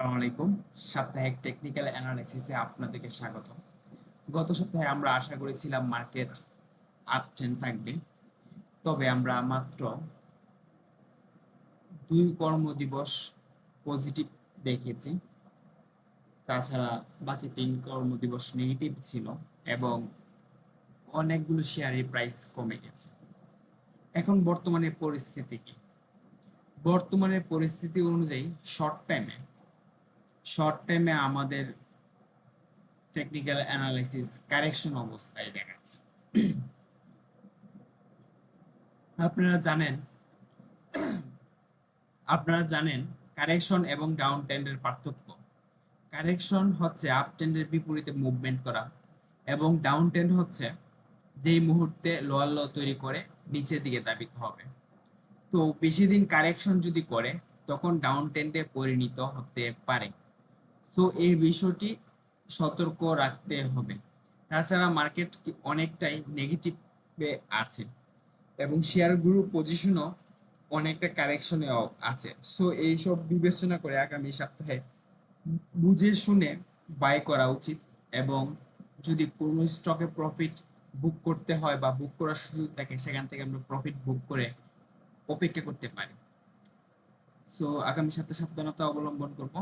আসসালামু আলাইকুম। সাপ্তাহিক টেকনিক্যাল অ্যানালাইসিসে আপনাদেরকে স্বাগত। গত সপ্তাহে আমরা আশা করেছিলাম মার্কেট আপ ট্রেন্ড থাকবে, তবে আমরা মাত্র 2 কর্মদিবস পজিটিভ দেখেছি। তাছাড়া বাকি 3 কর্মদিবস নেগেটিভ ছিল এবং অনেকগুলো শেয়ারের প্রাইস কমে গেছে। এখন বর্তমানে পরিস্থিতি কি? বর্তমানে পরিস্থিতি অনুযায়ী শর্ট টাইমে আমাদের টেকনিক্যাল অ্যানালাইসিস কারেকশন অবস্থায় দেখাচ্ছে। আপনারা জানেন আপনারা জানেন কারেকশন এবং ডাউন ট্রেন্ডের পার্থক্য। কারেকশন হচ্ছে আপ ট্রেন্ডের বিপরীতে মুভমেন্ট করা, এবং ডাউন ট্রেন্ড হচ্ছে যেই মুহূর্তে লোয়ার লো তৈরি করে নিচের দিকে দাবিত হবে। তো বেশি দিন কারেকশন যদি করে তখন ডাউন ট্রেন্ডে পরিণত হতে পারে। সো এই বিষয়টি সতর্ক রাখতে হবে। তাছাড়া মার্কেট অনেকটাই নেগেটিভে আছে এবং শেয়ারগুলোর পজিশনও অনেকটা কারেকশনে আছে। সো এইসব বিবেচনা করে আগামী সপ্তাহে বুঝে শুনে বাই করা উচিত, এবং যদি কোনো স্টকে প্রফিট বুক করতে হয় বা বুক করার সুযোগ থাকে সেখান থেকে আমরা প্রফিট বুক করে অপেক্ষা করতে পারি। সো আগামী সপ্তাহে সাবধানতা অবলম্বন করব।